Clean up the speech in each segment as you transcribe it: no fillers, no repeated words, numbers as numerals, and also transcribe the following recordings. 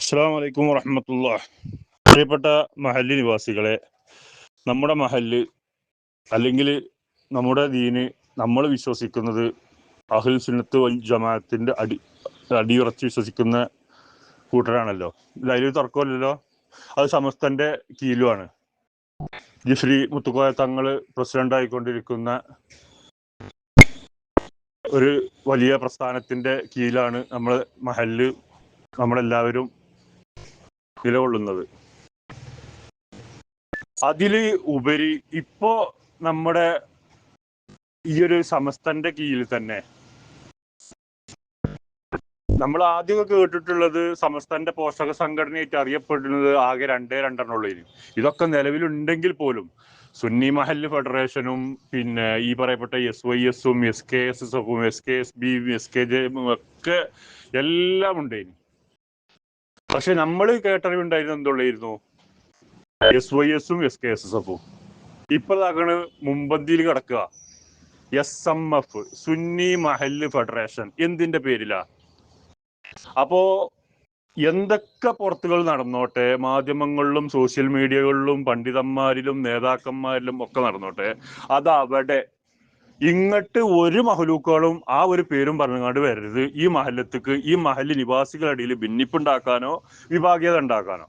അസ്സലാമു അലൈക്കും വറഹ്മത്തുള്ളാഹി. പ്രിയപ്പെട്ട മഹല്ലി നിവാസികളെ, നമ്മുടെ മഹല്ല് അല്ലെങ്കിൽ നമ്മുടെ ദീന്, നമ്മൾ വിശ്വസിക്കുന്നത് അഹ്ലുൽ സുന്നത്ത് വൽ ജമാഅത്തിന്റെ അടിയുറച്ച് വിശ്വസിക്കുന്ന കൂട്ടരാണല്ലോ. അതിൽ തർക്കമില്ലല്ലോ. അത് സമസ്തന്റെ കീഴിലുമാണ്. ജിഫ്രി മുത്തുക്കോയ തങ്ങൾ പ്രസിഡന്റ് ആയിക്കൊണ്ടിരിക്കുന്ന ഒരു വലിയ പ്രസ്ഥാനത്തിന്റെ കീഴിലാണ് നമ്മൾ മഹല്ല്, നമ്മളെല്ലാവരും നിലകൊള്ളുന്നത്. അതില് ഉപരി ഇപ്പോ നമ്മുടെ ഈ ഒരു സമസ്തന്റെ കീഴിൽ തന്നെ നമ്മൾ ആദ്യമൊക്കെ കേട്ടിട്ടുള്ളത് സമസ്തന്റെ പോഷക സംഘടനയായിട്ട് അറിയപ്പെടുന്നത് ആകെ രണ്ടെണ്ണുള്ളൂ. ഇതൊക്കെ നിലവിലുണ്ടെങ്കിൽ പോലും സുന്നി മഹല്ല് ഫെഡറേഷനും പിന്നെ ഈ പറയപ്പെട്ട SYS-ഉം SKSS-ഉം SKSB-യും SKJ ഒക്കെ എല്ലാം ഉണ്ടായിരുന്നു. പക്ഷെ നമ്മൾ കേട്ടറിവുണ്ടായിരുന്നത് എന്തുള്ളായിരുന്നു? SYS-ഉം SKSS-ഉം. ഇപ്പോഴാണ് മുമ്പന്തിയിൽ കിടക്കുക SMF, സുന്നി മഹല്ല് ഫെഡറേഷൻ. എന്തിന്റെ പേരിലാ? അപ്പോ എന്തൊക്കെ പുറത്തുകൾ നടന്നോട്ടെ, മാധ്യമങ്ങളിലും സോഷ്യൽ മീഡിയകളിലും പണ്ഡിതന്മാരിലും നേതാക്കന്മാരിലും ഒക്കെ നടന്നോട്ടെ, അതവിടെ ഇങ്ങോട്ട് ഒരു മഹലൂക്കുകളും ആ ഒരു പേരും പറഞ്ഞുകൊണ്ട് വരരുത്. ഈ മഹല്ലത്തേക്ക്, ഈ മഹല്ല് നിവാസികളുടെ ഇടയിൽ ഭിന്നിപ്പുണ്ടാക്കാനോ വിഭാഗീയത ഉണ്ടാക്കാനോ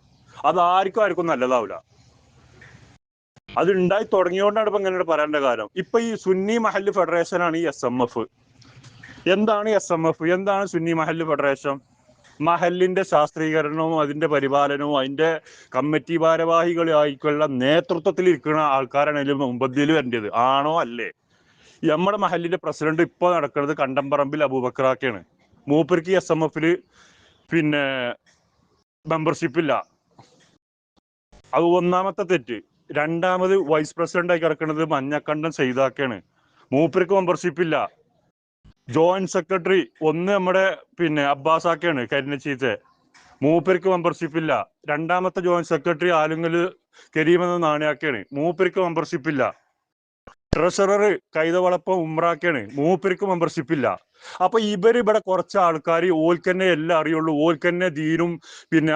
അത് ആർക്കും നല്ലതാവില്ല. അത് ഉണ്ടായി തുടങ്ങിയോണ്ടാണ് ഇപ്പൊ ഇങ്ങനെ പറയേണ്ട കാര്യം. ഇപ്പൊ ഈ സുന്നി മഹല്ല് ഫെഡറേഷൻ ആണ് ഈ SMF. എന്താണ് SMF? എന്താണ് സുന്നി മഹല്ല് ഫെഡറേഷൻ? മഹല്ലിന്റെ ശാസ്ത്രീകരണവും അതിന്റെ പരിപാലനവും അതിന്റെ കമ്മിറ്റി ഭാരവാഹികളായിട്ടുള്ള നേതൃത്വത്തിൽ ഇരിക്കുന്ന ആൾക്കാരാണ് അതിൽ മുമ്പന്തിയിൽ വരേണ്ടത്. ആണോ അല്ലേ? നമ്മുടെ മഹല്ലിന്റെ പ്രസിഡന്റ് ഇപ്പൊ നടക്കുന്നത് കണ്ടംപറമ്പിൽ അബൂബക്കറാക്കയാണ്. മൂപ്പർക്ക് SMF-ല് പിന്നെ മെമ്പർഷിപ്പ് ഇല്ല. അത് ഒന്നാമത്തെ തെറ്റ്. രണ്ടാമത് വൈസ് പ്രസിഡന്റ് ആയി കിടക്കുന്നത് മഞ്ഞക്കണ്ടൻ സൈദാക്കയാണ്. മൂപ്പർക്ക് മെമ്പർഷിപ്പ് ഇല്ല. ജോയിന്റ് സെക്രട്ടറി ഒന്ന് നമ്മുടെ അബ്ബാസാക്കയാണ്, കരിനച്ചീത്തെ. മൂപ്പർക്ക് മെമ്പർഷിപ്പ് ഇല്ല. രണ്ടാമത്തെ ജോയിന്റ് സെക്രട്ടറി ആലുങ്ങൽ കരീം എന്ന നാണയാക്കയാണ്. മൂപ്പർക്ക് മെമ്പർഷിപ്പ് ഇല്ല. ട്രഷറർ കൈതവളപ്പം ഉമ്രാക്കാണ്. മൂപ്പർക്ക് മെമ്പർഷിപ്പ് ഇല്ല. അപ്പൊ ഇവിടെ കുറച്ച് ആൾക്കാർ ഓൽക്കന്നെ എല്ലാം അറിയുള്ളൂ, ഓൽക്കന്നെ ദീനും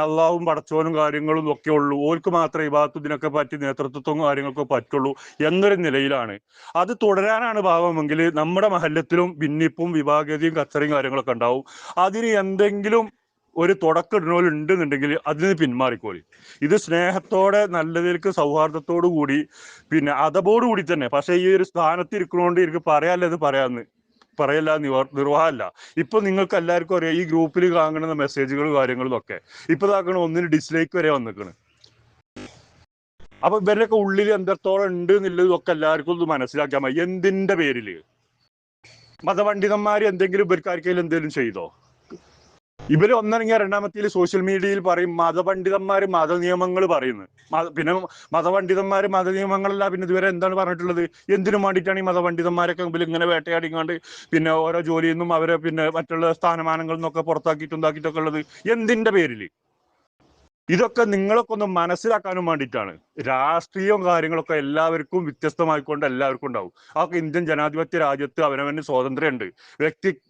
അള്ളാഹും പടച്ചോനും കാര്യങ്ങളും ഒക്കെ ഉള്ളൂ, ഓൽക്ക് മാത്രമേ ഇബാദത്തും ഇതിനൊക്കെ പറ്റി നേതൃത്വവും കാര്യങ്ങളൊക്കെ പറ്റുള്ളൂ എന്നൊരു നിലയിലാണ്. അത് തുടരാനാണ് ഭാവമെങ്കിൽ നമ്മുടെ മഹല്ലത്തിലും ഭിന്നിപ്പും വിഭാഗീയതയും കച്ചറയും കാര്യങ്ങളൊക്കെ ഉണ്ടാവും. അതിന് എന്തെങ്കിലും ഒരു തുടക്കമിടുന്നവരുണ്ടെന്നുണ്ടെങ്കിൽ അതിന് പിന്മാറിക്കോളി. ഇത് സ്നേഹത്തോടെ, നല്ലതിലേക്ക്, സൗഹാർദ്ദത്തോടു കൂടി അതബോടുകൂടി തന്നെ. പക്ഷെ ഈ ഒരു സ്ഥാനത്ത് ഇരിക്കണോണ്ട് എനിക്ക് പറയാല്ല, ഇത് പറയല്ല നിർവാഹമല്ല. ഇപ്പൊ നിങ്ങൾക്ക് എല്ലാവർക്കും അറിയാം, ഈ ഗ്രൂപ്പിൽ കാണുന്ന മെസ്സേജുകളും കാര്യങ്ങളും ഒക്കെ ഇപ്പൊ ഇതാക്കണം ഒന്നിന് ഡിസ്ലൈക്ക് വരെ വന്നിക്കണ്. അപ്പൊ ഇവരുടെയൊക്കെ ഉള്ളിൽ എന്തത്തോളം ഉണ്ട് എന്നുള്ളതൊക്കെ എല്ലാവർക്കും ഇത് മനസ്സിലാക്കാൻ മതി. എന്തിന്റെ പേരില്? മതപണ്ഡിതന്മാർ എന്തെങ്കിലും ഇവർക്കാർക്കെങ്കിലും എന്തെങ്കിലും ചെയ്തോ? ഇവര് ഒന്നരങ്ങിയ രണ്ടാമത്തേൽ സോഷ്യൽ മീഡിയയിൽ പറയും മതപണ്ഡിതന്മാര് മതനിയമങ്ങൾ പറയുന്നു. മതപണ്ഡിതന്മാര് മതനിയമങ്ങളല്ല. ഇതുവരെ എന്താണ് പറഞ്ഞിട്ടുള്ളത്? എന്തിനു വേണ്ടിയിട്ടാണ് ഈ മതപണ്ഡിതന്മാരൊക്കെ മുമ്പിൽ ഇങ്ങനെ വേട്ടയാടിക്കാണ്ട് ഓരോ ജോലിയിൽ നിന്നും അവരെ മറ്റുള്ള സ്ഥാനമാനങ്ങളിൽ നിന്നൊക്കെ പുറത്താക്കിയിട്ടുണ്ടാക്കിയിട്ടൊക്കെ ഉള്ളത്? എന്തിന്റെ പേരില്? ഇതൊക്കെ നിങ്ങളൊക്കെ ഒന്ന് മനസ്സിലാക്കാനും വേണ്ടിയിട്ടാണ്. രാഷ്ട്രീയവും കാര്യങ്ങളൊക്കെ എല്ലാവർക്കും വ്യത്യസ്തമായിക്കൊണ്ട് എല്ലാവർക്കും ഉണ്ടാവും. അതൊക്കെ ഇന്ത്യൻ ജനാധിപത്യ രാജ്യത്ത് അവനവന് സ്വാതന്ത്ര്യമുണ്ട്.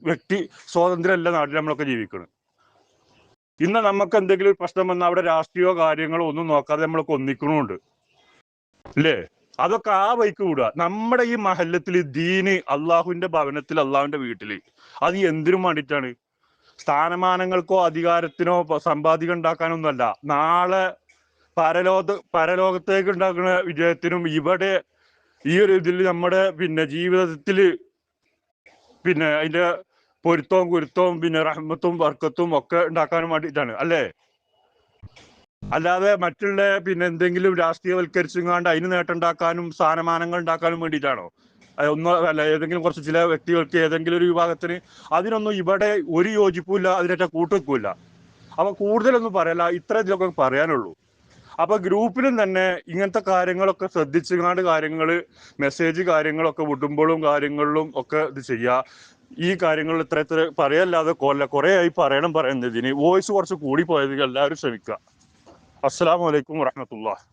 വ്യക്തി സ്വാതന്ത്ര്യമല്ല നാട്ടിൽ നമ്മളൊക്കെ ജീവിക്കണം. ഇന്ന് നമുക്ക് എന്തെങ്കിലും ഒരു പ്രശ്നം വന്നാൽ അവിടെ രാഷ്ട്രീയമോ കാര്യങ്ങളോ ഒന്നും നോക്കാതെ നമ്മളൊക്കെ ഒന്നിക്കണമുണ്ട് അല്ലേ? അതൊക്കെ ആ വഴിക്ക് വിടുക. നമ്മുടെ ഈ മഹല്ലത്തിൽ ദീന്, അള്ളാഹുവിന്റെ ഭവനത്തിൽ, അള്ളാഹുവിന്റെ വീട്ടില്, അത് എന്തിനും വേണ്ടിയിട്ടാണ്? സ്ഥാനമാനങ്ങൾക്കോ അധികാരത്തിനോ സമ്പാദികം ഉണ്ടാക്കാനൊന്നുമല്ല. നാളെ പരലോകത്തേക്ക് ഉണ്ടാക്കുന്ന വിജയത്തിനും ഇവിടെ ഈ ഒരു ഇതിൽ നമ്മുടെ ജീവിതത്തിൽ അതിന്റെ പൊരുത്തവും കുരുത്തവും റഹ്മത്തും ബർക്കത്തും ഒക്കെ ഉണ്ടാക്കാനും വേണ്ടിയിട്ടാണ് അല്ലേ? അല്ലാതെ മറ്റുള്ള എന്തെങ്കിലും രാഷ്ട്രീയവൽക്കരിച്ചുകൊണ്ട് അതിന് നേട്ടം ഉണ്ടാക്കാനും സ്ഥാനമാനങ്ങൾ ഉണ്ടാക്കാനും വേണ്ടിയിട്ടാണോ? അല്ല, ഏതെങ്കിലും കുറച്ച് ചില വ്യക്തികൾക്ക്, ഏതെങ്കിലും ഒരു വിഭാഗത്തിന്, അതിനൊന്നും ഇവിടെ ഒരു യോജിപ്പുമില്ല, അതിനേറ്റ കൂട്ടുവെക്കില്ല. അപ്പൊ കൂടുതലൊന്നും പറയല്ല, ഇത്ര ഇതിലൊക്കെ പറയാനുള്ളൂ. അപ്പൊ ഗ്രൂപ്പിലും തന്നെ ഇങ്ങനത്തെ കാര്യങ്ങളൊക്കെ ശ്രദ്ധിച്ചുകൊണ്ട് കാര്യങ്ങൾ, മെസ്സേജ് കാര്യങ്ങളൊക്കെ വിടുമ്പോഴും കാര്യങ്ങളിലും ഒക്കെ ഇത് ചെയ്യുക. ഈ കാര്യങ്ങൾ ഇത്ര പറയല്ലാതെ കുറെ ആയി പറയുന്നതിന് വോയിസ് കുറച്ച് കൂടി പോയത് എല്ലാവരും ശ്രമിക്കുക. അസ്സലാമു അലൈക്കും വറഹ്മത്തുള്ളാഹി.